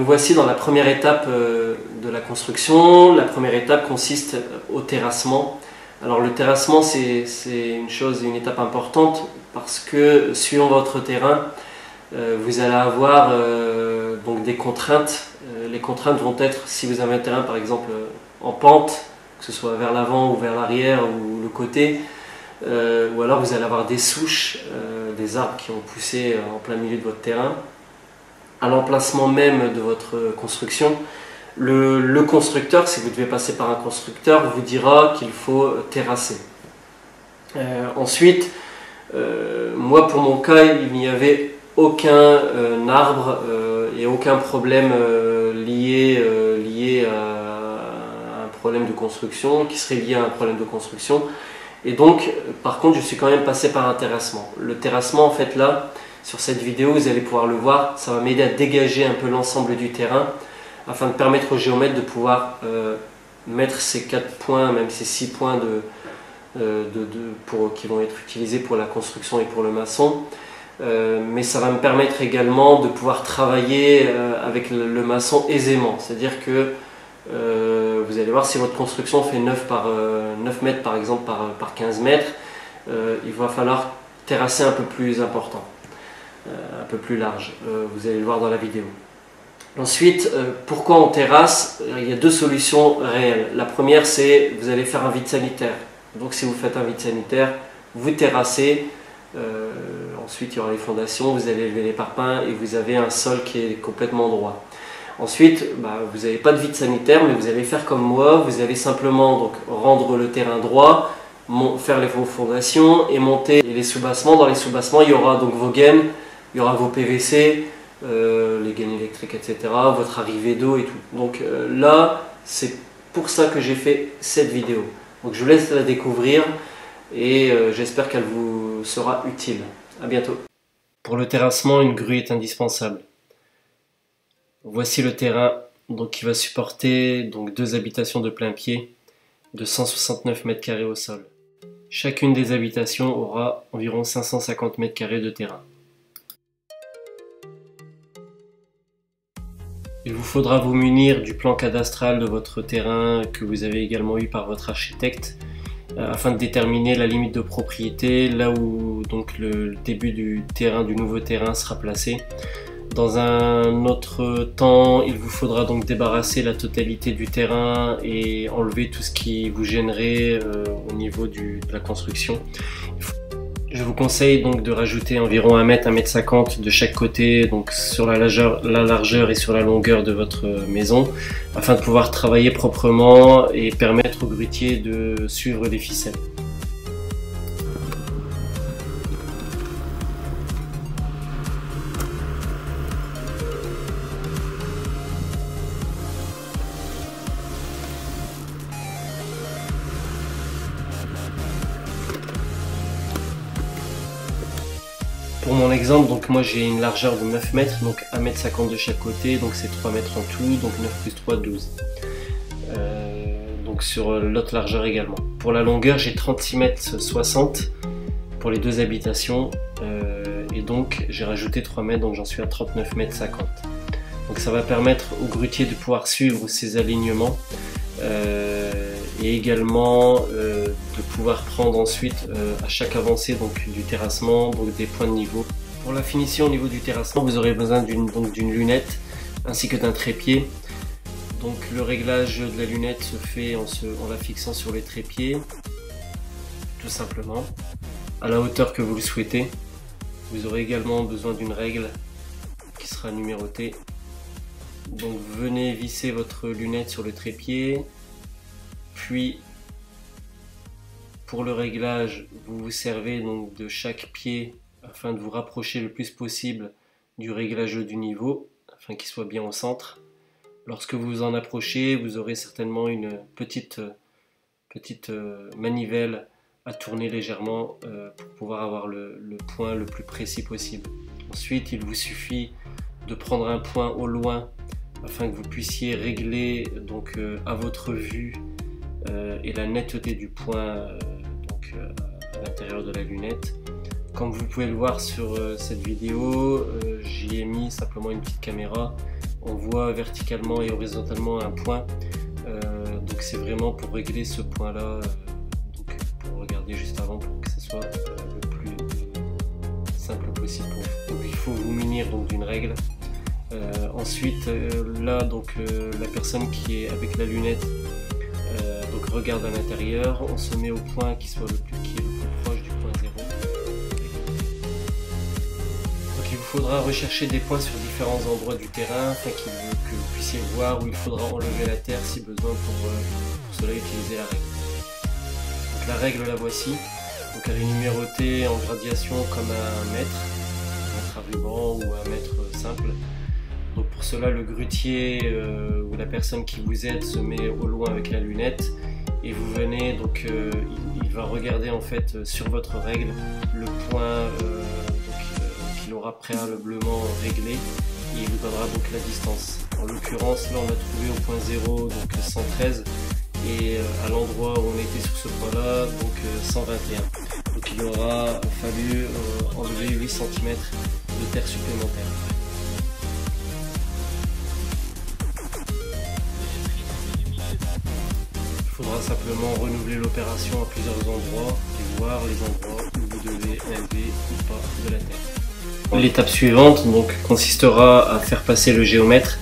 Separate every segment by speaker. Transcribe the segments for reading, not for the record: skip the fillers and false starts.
Speaker 1: Nous voici dans la première étape de la construction. La première étape consiste au terrassement. Alors le terrassement, c'est une étape importante parce que suivant votre terrain, vous allez avoir donc des contraintes. Les contraintes vont être, si vous avez un terrain par exemple en pente, que ce soit vers l'avant ou vers l'arrière ou le côté, ou alors vous allez avoir des souches, des arbres qui ont poussé en plein milieu de votre terrain. À l'emplacement même de votre construction, le constructeur, si vous devez passer par un constructeur, vous dira qu'il faut terrasser. Ensuite, moi pour mon cas, il n'y avait aucun arbre et aucun problème lié à un problème de construction, qui serait lié à un problème de construction. Et donc, par contre, je suis quand même passé par un terrassement. Le terrassement, en fait, là, sur cette vidéo, vous allez pouvoir le voir, ça va m'aider à dégager un peu l'ensemble du terrain afin de permettre au géomètre de pouvoir mettre ces 4 points, même ces 6 points qui vont être utilisés pour la construction et pour le maçon. Mais ça va me permettre également de pouvoir travailler avec le maçon aisément. C'est-à-dire que vous allez voir, si votre construction fait 9 mètres par exemple par 15 mètres, il va falloir terrasser un peu plus important. Un peu plus large, vous allez le voir dans la vidéo. Ensuite, pourquoi on terrasse? Il y a 2 solutions réelles. La première, c'est vous allez faire un vide sanitaire. Donc si vous faites un vide sanitaire, vous terrassez, ensuite il y aura les fondations, vous allez lever les parpaings et vous avez un sol qui est complètement droit. Ensuite, vous n'avez pas de vide sanitaire, mais vous allez faire comme moi, vous allez simplement donc rendre le terrain droit, faire les fondations et monter les sous-bassements. Dans les sous-bassements, il y aura donc vos gaines, il y aura vos PVC, les gaines électriques, etc., votre arrivée d'eau et tout. Donc là, c'est pour ça que j'ai fait cette vidéo. Donc je vous laisse la découvrir et j'espère qu'elle vous sera utile. À bientôt. Pour le terrassement, une grue est indispensable. Voici le terrain donc, qui va supporter donc, 2 habitations de plein pied de 169 mètres carrés au sol. Chacune des habitations aura environ 550 mètres carrés de terrain. Il vous faudra vous munir du plan cadastral de votre terrain que vous avez également eu par votre architecte afin de déterminer la limite de propriété, là où donc le début du nouveau terrain sera placé. Dans un autre temps, il vous faudra donc débarrasser la totalité du terrain et enlever tout ce qui vous gênerait au niveau de la construction. Je vous conseille donc de rajouter environ 1 mètre, 1 mètre 50 de chaque côté, donc sur la largeur et sur la longueur de votre maison, afin de pouvoir travailler proprement et permettre au grutier de suivre les ficelles. Pour mon exemple, donc moi j'ai une largeur de 9 mètres, donc 1 mètre 50 de chaque côté, donc c'est 3 mètres en tout, donc 9 plus 3, 12. Donc sur l'autre largeur également. Pour la longueur, j'ai 36 mètres 60 pour les 2 habitations, et donc j'ai rajouté 3 mètres, donc j'en suis à 39 mètres 50. Donc ça va permettre au grutier de pouvoir suivre ses alignements, et également de pouvoir prendre ensuite à chaque avancée donc, du terrassement donc des points de niveau. Pour la finition au niveau du terrassement, vous aurez besoin d'une lunette ainsi que d'un trépied. Donc le réglage de la lunette se fait en la fixant sur les trépieds, tout simplement, à la hauteur que vous le souhaitez. Vous aurez également besoin d'une règle qui sera numérotée. Donc venez visser votre lunette sur le trépied. Puis, pour le réglage, vous vous servez donc de chaque pied afin de vous rapprocher le plus possible du réglage du niveau, afin qu'il soit bien au centre. Lorsque vous vous en approchez, vous aurez certainement une petite manivelle à tourner légèrement pour pouvoir avoir le point le plus précis possible. Ensuite, il vous suffit de prendre un point au loin afin que vous puissiez régler donc, à votre vue et la netteté du point à l'intérieur de la lunette. Comme vous pouvez le voir sur cette vidéo, j'y ai mis simplement une petite caméra on voit verticalement et horizontalement un point. Donc c'est vraiment pour régler ce point là, donc pour regarder juste avant pour que ce soit le plus simple possible pour vous. Donc il faut vous munir donc d'une règle. Ensuite là donc la personne qui est avec la lunette donc regarde à l'intérieur, on se met au point qui est le plus proche du point 0. Donc il vous faudra rechercher des points sur différents endroits du terrain afin que vous puissiez voir où il faudra enlever la terre si besoin pour cela utiliser la règle. Donc la règle la voici, donc elle est numérotée en gradation comme un mètre à ruban ou un mètre simple. Donc pour cela le grutier ou la personne qui vous aide se met au loin avec la lunette et vous venez, donc il va regarder en fait sur votre règle le point qu'il aura préalablement réglé et il vous donnera donc la distance. En l'occurrence là on a trouvé au point 0 donc 113 et à l'endroit où on était sur ce point là donc 121. Donc il aura fallu enlever 8 cm de terre supplémentaire. Il faudra simplement renouveler l'opération à plusieurs endroits et voir les endroits où vous devez enlever ou pas de la terre. L'étape suivante donc consistera à faire passer le géomètre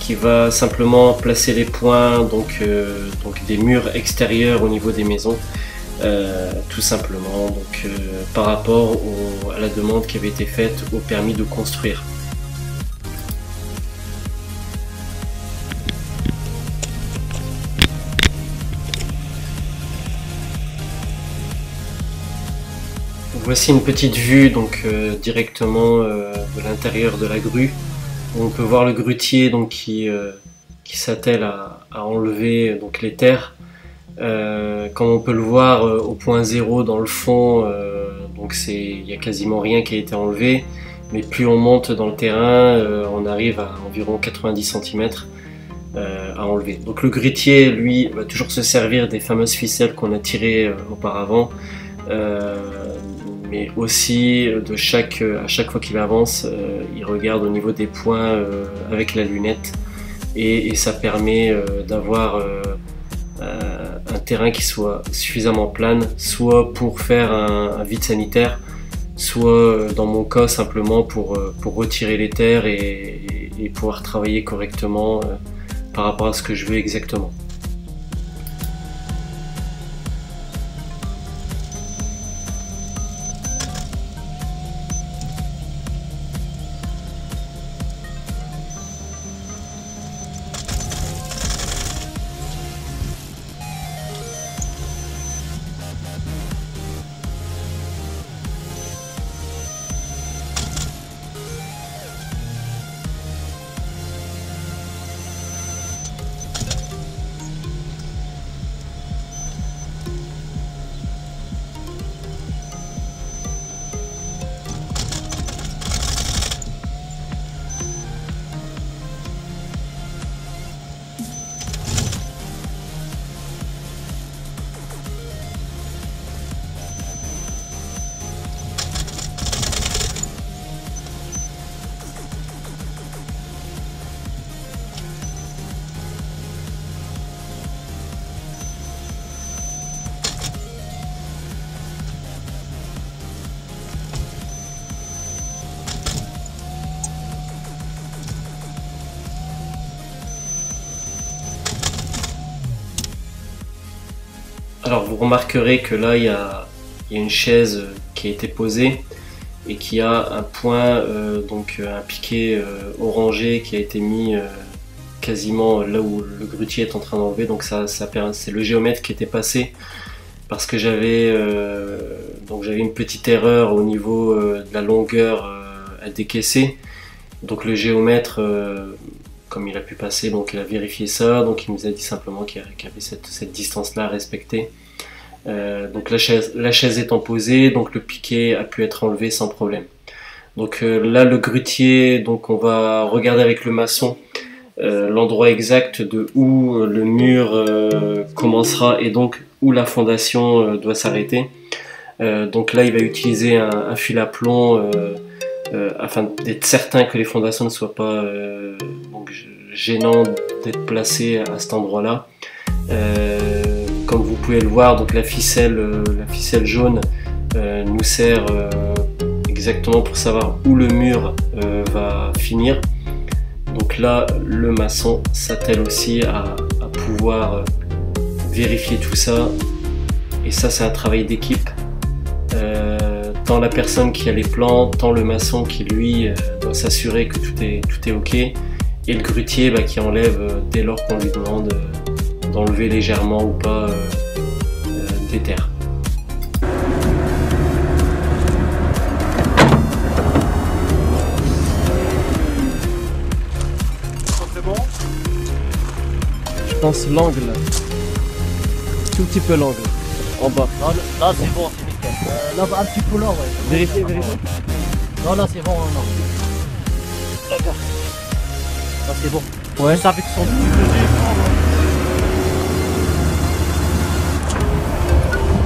Speaker 1: qui va simplement placer les points donc des murs extérieurs au niveau des maisons, tout simplement donc par rapport à la demande qui avait été faite au permis de construire. Voici une petite vue donc directement de l'intérieur de la grue, où on peut voir le grutier donc qui s'attelle à enlever donc les terres. Comme on peut le voir au point 0 dans le fond, donc il n'y a quasiment rien qui a été enlevé, mais plus on monte dans le terrain, on arrive à environ 90 cm à enlever. Donc le grutier lui va toujours se servir des fameuses ficelles qu'on a tirées auparavant. Mais aussi à chaque fois qu'il avance, il regarde au niveau des points avec la lunette et ça permet d'avoir un terrain qui soit suffisamment plane, soit pour faire un vide sanitaire, soit dans mon cas simplement pour retirer les terres et pouvoir travailler correctement par rapport à ce que je veux exactement. Alors vous remarquerez que là il y a une chaise qui a été posée et qui a un point, donc un piquet orangé qui a été mis quasiment là où le grutier est en train d'enlever. Donc c'est le géomètre qui était passé parce que j'avais une petite erreur au niveau de la longueur à décaisser. Donc le géomètre, comme il a pu passer, donc il a vérifié ça, donc il nous a dit simplement qu'il y avait cette distance-là à respecter. Donc la chaise étant posée, donc le piquet a pu être enlevé sans problème. Donc là le grutier, donc on va regarder avec le maçon l'endroit exact de où le mur commencera et donc où la fondation doit s'arrêter. Donc là il va utiliser un fil à plomb afin d'être certain que les fondations ne soient pas donc, gênantes d'être placées à cet endroit-là. Comme vous pouvez le voir, donc la ficelle jaune nous sert exactement pour savoir où le mur va finir. Donc là, le maçon s'attelle aussi à pouvoir vérifier tout ça. Et ça, c'est un travail d'équipe. Tant la personne qui a les plans, tant le maçon qui lui doit s'assurer que tout est ok, et le grutier qui enlève dès lors qu'on lui demande d'enlever légèrement ou pas des terres.
Speaker 2: C'est bon?
Speaker 1: Je pense l'angle, tout petit peu l'angle, en bas.
Speaker 3: Là c'est bon, c'est nickel. Là un petit peu là, ouais.
Speaker 1: Vérifiez.
Speaker 3: Non, là c'est bon, non. D'accord. Là c'est bon.
Speaker 1: Ouais.
Speaker 3: Ça avec son petit petit.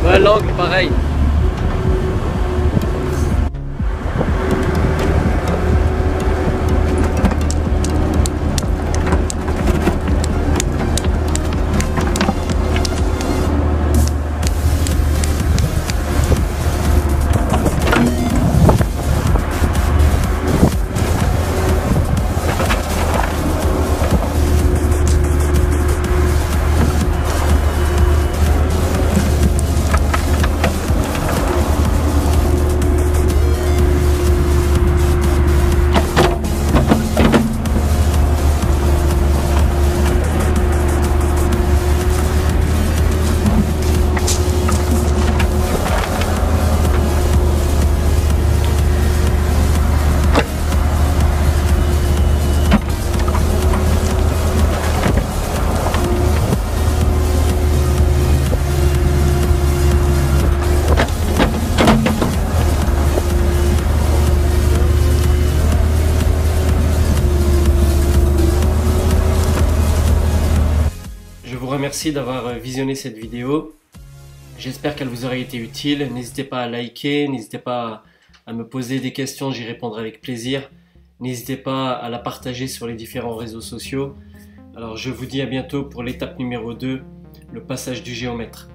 Speaker 1: Ouais, l'angle pareil. Merci d'avoir visionné cette vidéo. J'espère qu'elle vous aura été utile. N'hésitez pas à liker, n'hésitez pas à me poser des questions, j'y répondrai avec plaisir. N'hésitez pas à la partager sur les différents réseaux sociaux. Alors je vous dis à bientôt pour l'étape numéro 2, le passage du géomètre.